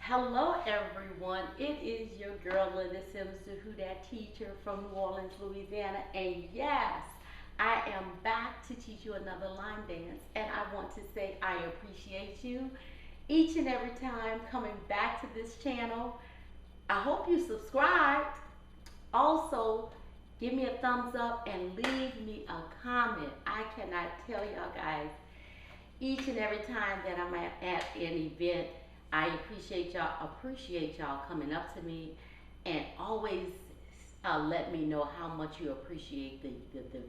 Hello, everyone. It is your girl, Linda Sims, the Who Dat teacher from New Orleans, Louisiana. And yes, I am back to teach you another line dance. And I want to say I appreciate you each and every time coming back to this channel. I hope you subscribed. Also, give me a thumbs up and leave me a comment. I cannot tell y'all guys, each and every time that I'm at an event, I appreciate y'all coming up to me and always let me know how much you appreciate the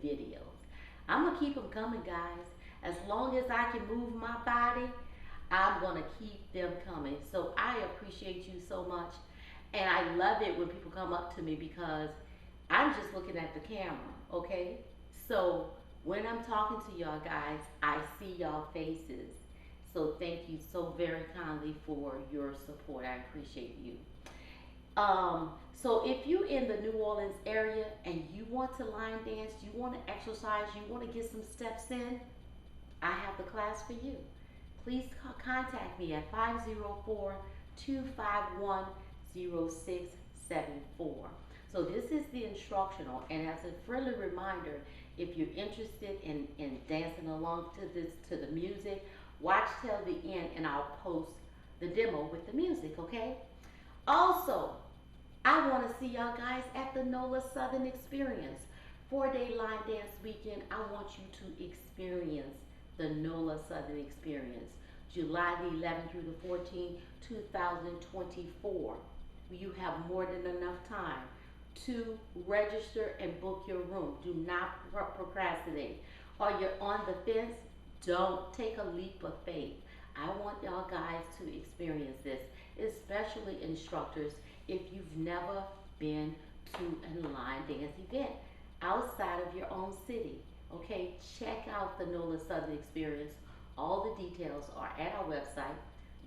videos. I'm gonna keep them coming, guys. As long as I can move my body, I'm gonna keep them coming. So I appreciate you so much, and I love it when people come up to me because I'm just looking at the camera, okay? So when I'm talking to y'all guys, I see y'all faces. So thank you so very kindly for your support. I appreciate you. So if you're in the New Orleans area and you want to line dance, you want to exercise, you want to get some steps in, I have the class for you. Please contact me at 504-251-0674. So this is the instructional, and as a friendly reminder, if you're interested in dancing along to the music, watch till the end and I'll post the demo with the music, okay? Also, I want to see y'all guys at the NOLA Southern Experience. 4-day line dance weekend. I want you to experience the NOLA Southern Experience. July the 11th through the 14th, 2024. You have more than enough time to register and book your room. Do not procrastinate. Or you're on the fence, don't take a leap of faith. I want y'all guys to experience this, especially instructors, if you've never been to a line dance event outside of your own city. Okay, check out the NOLA Southern Experience. All the details are at our website,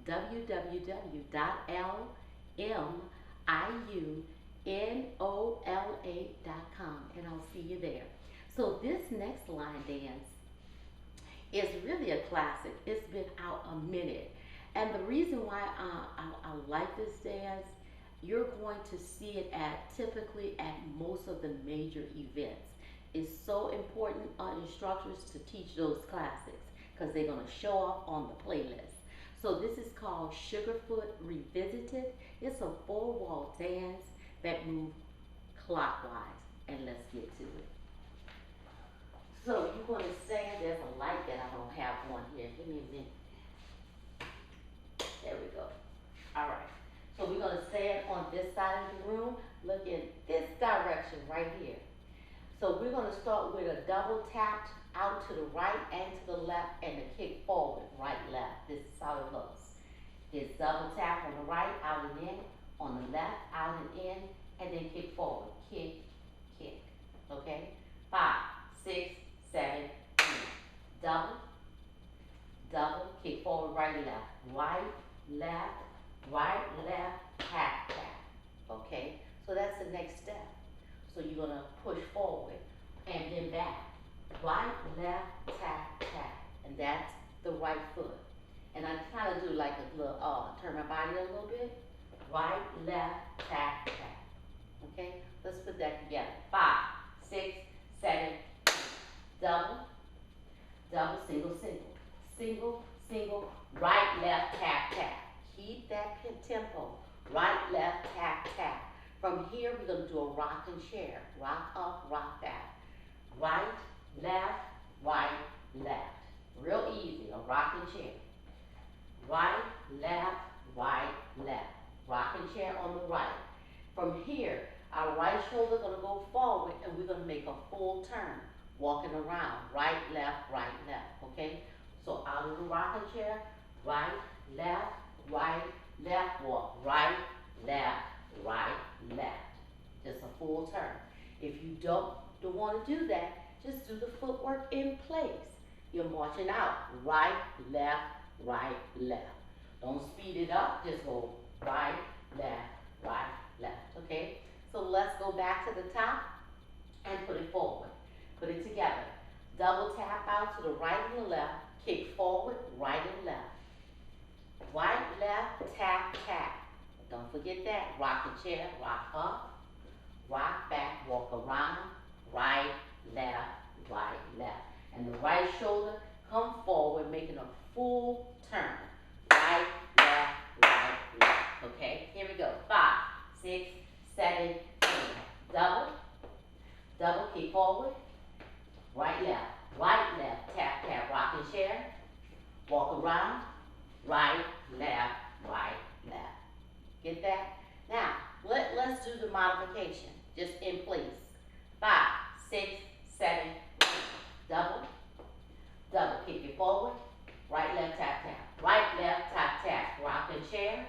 www.LMIUNOLA.com, and I'll see you there. So this next line dance is really a classic. It's been out a minute. And the reason why I like this dance, you're going to see it typically at most of the major events. It's so important, instructors, to teach those classics because they're going to show off on the playlist. So this is called Sugarfoot Revisited. It's a 4-wall dance that moves clockwise. And let's get to it. So you're going to stand, there's a light that I don't have on here. Give me a minute. There we go. All right. So we're going to stand on this side of the room, look in this direction right here. So we're going to start with a double tap out to the right and to the left and a kick forward, right, left. This is how it looks. It's double tap on the right, out and in, on the left, out and in, and then kick forward. Kick, kick. Okay? 5, 6, 7, 8. Double, double, kick forward, right, left. Right, left, tap, tap. Okay? So that's the next step. So you're going to push forward and then back. Right, left, tap, tap. And that's the right foot. And I kind of do like a little, turn my body a little bit. Right, left, tap, tap. Okay? Let's put that together. 5, 6, 7, 8. Double, double, single, single. Single, single, right, left, tap, tap. Keep that tempo. Right, left, tap, tap. From here, we're going to do a rock and chair. Rock up, rock back. Right, left, left. Real easy, a rock and chair. Right, left, left. Rock and chair on the right. From here, our right shoulder is going to go forward and we're going to make a full turn. Walking around, right, left, okay? So out of the rocking chair, right, left, walk, right, left. Just a full turn. If you don't want to do that, just do the footwork in place. You're marching out, right, left. Don't speed it up, just go right, left, okay? So let's go back to the top and put it forward. Put it together. Double tap out to the right and the left. Kick forward, right and left. Right, left, tap, tap. Don't forget that. Rocking chair, rock up, rock back, walk around, right, left, right, left. And the right shoulder come forward, making a full turn. Right, left, right, left. Okay, here we go. 5, 6, 7, 8. Double, double, kick forward, right, left, tap, tap, rocking chair, walk around, right, left, right, left. Get that? Now, let's do the modification, just in place. 5, 6, 7, 8. Double, double, kick it forward, right, left, tap, tap. Right, left, tap, tap, rocking chair,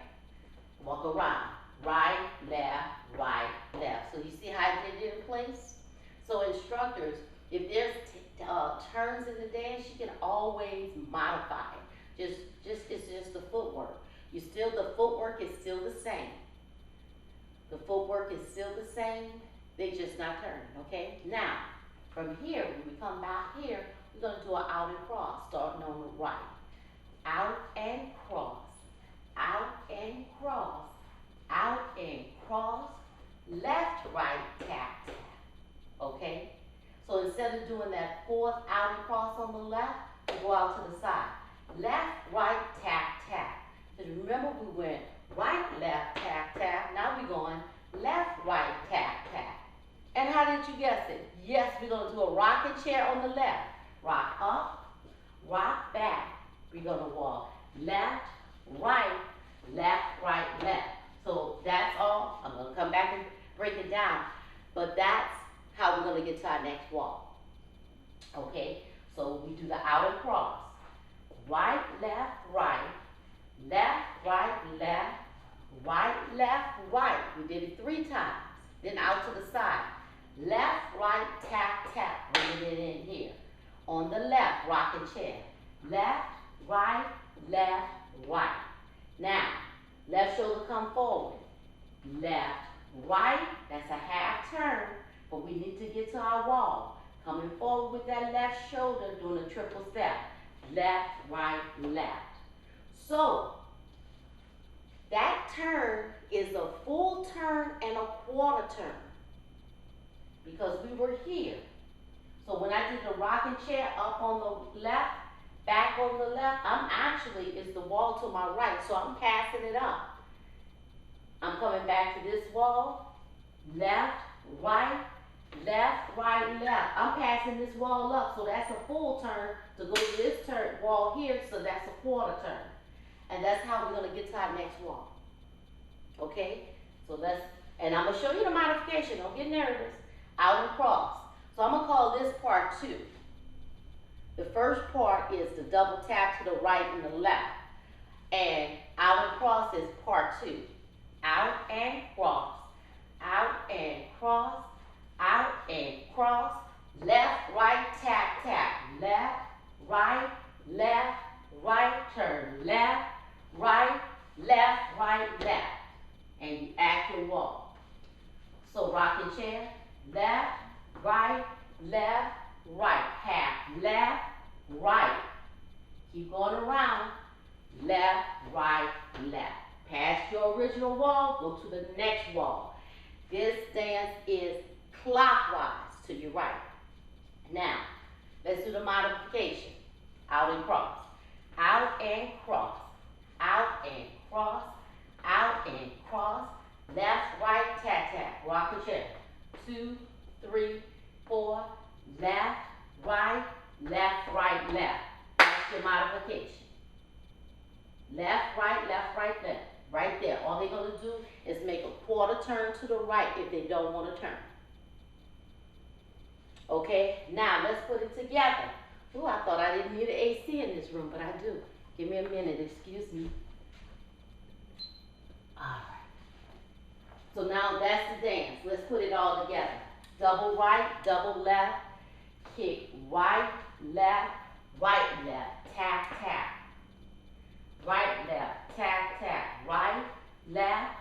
walk around, right, left. So you see how I did it in place? So instructors, if there's turns in the dance, you can always modify it. It's just the footwork. The footwork is still the same. The footwork is still the same. They just not turning, okay? Now, from here, when we come back here, we're gonna do an out and cross, starting on the right. Out and cross, out and cross, out and cross, left, right, tap, tap, okay? So instead of doing that 4th out and cross on the left, we go out to the side. Left, right, tap, tap. Because remember we went right, left, tap, tap. Now we're going left, right, tap, tap. And how did you guess it? Yes, we're going to do a rocking chair on the left. Rock up, rock back. We're going to walk left, right, left. So that's all. I'm going to come back and break it down. But that's how we're going to get to our next walk. Okay? So we do the out and cross. Right, left, right, left, right. We did it 3 times. Then out to the side. Left, right, tap, tap. Bringing it in here. On the left, rocking chair. Left, right. Now, left shoulder come forward. Left, right. That's a half turn. But we need to get to our wall. Coming forward with that left shoulder, doing a triple step. Left, right, left. So, that turn is a full turn and a quarter turn. Because we were here. So when I did the rocking chair up on the left, back on the left, it's the wall to my right, so I'm passing it up. I'm coming back to this wall, left, right, left. I'm passing this wall up, so that's a full turn to go to this wall here, so that's a quarter turn. And that's how we're going to get to our next wall. Okay? So and I'm going to show you the modification. Don't get nervous. Out and cross. So I'm going to call this part 2. The first part is the double tap to the right and the left. And out and cross is part 2. Out and cross. Out and cross. Out and cross. Left, right, tap, tap. Left, right, turn. Left, right, left. And you act your walk. So rocking chair, left, right, half, left, right. Keep going around, left. Pass your original wall, go to the next wall. This dance is clockwise to your right. Now, let's do the modification. Out and cross. Out and cross. Out and cross. Out and cross. Left, right, tap, tap. Rock the chair. 2, 3, 4. Left, right, left. That's your modification. Left, right, left. Right there. All they're going to do is make a quarter turn to the right if they don't want to turn. Okay, now let's put it together. Ooh, I thought I didn't need an AC in this room, but I do. Give me a minute, excuse me. All right. So now that's the dance. Let's put it all together. Double right, double left, kick right, left, tap, tap. Right, left, tap, tap. Right, left.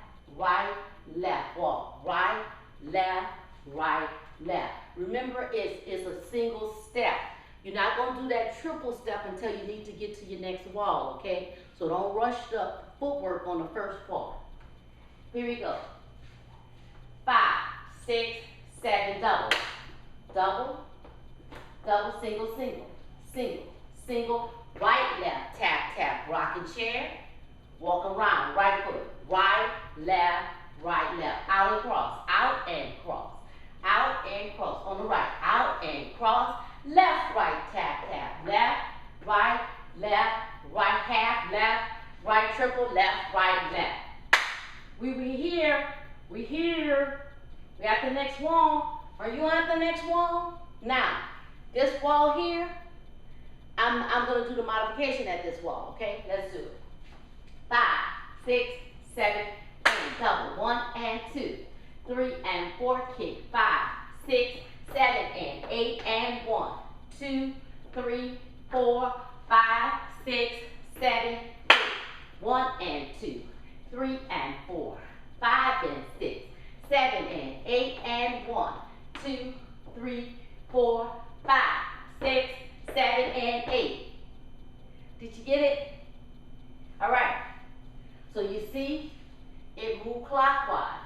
Walk. Right, left. Remember, it's a single step. You're not going to do that triple step until you need to get to your next wall, okay? So don't Don't rush the footwork on the first part. Here we go. 5, 6, 7, double. Double, double, single, single, single, single, right, left, tap, tap, rocking chair, walk around, right foot, right, left, out and cross, out and cross, out and cross, on the right, out and cross, left, right, tap, tap, left, right half, left, right triple, left, left. We here, we at the next wall. Are you at the next wall? Now, this wall here, I'm going to do the modification at this wall, okay? Let's do it. 5, 6, 7, 8, double. 1 and 2, 3 and 4, kick. 5, 6, 7 and 8 and 1, 2, 3, 4, 5, 6, 7, 8. 1 and 2, 3 and 4, 5 and 6, 7 and 8 and 1, 2, 3, 4, 5, 6, 7 and 8. Did you get it? All right. So you see, it moved clockwise.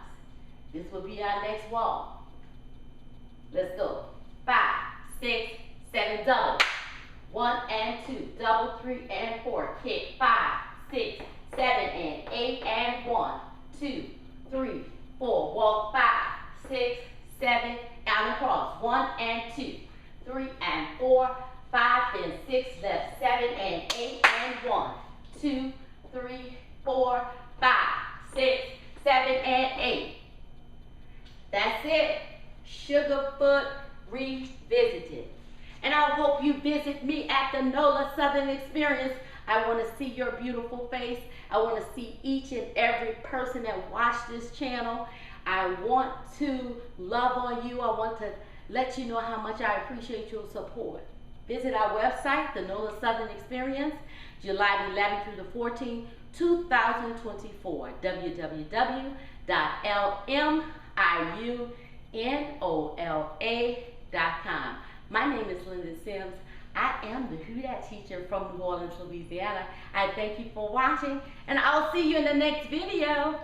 This will be our next wall. Let's go. 5, 6, 7, double. 1 and 2, double, 3 and 4, kick. 5, 6, 7 and 8 and 1, 2, 3, 4, walk. 5, 6, 7, out and cross. 1 and 2, 3 and 4, 5 and 6, left, 7 and 8 and 1, 2, 3, 4, 5, 6, 7 and 8. That's it. Sugarfoot Revisited. And I hope you visit me at the NOLA Southern Experience. I want to see your beautiful face. I want to see each and every person that watched this channel. I want to love on you. I want to let you know how much I appreciate your support. Visit our website, the NOLA Southern Experience, July 11th through the 14th, 2024, www.LMIUNOLA.com. My name is Linda Sims. I am the Who Dat teacher from New Orleans, Louisiana. I thank you for watching, and I'll see you in the next video.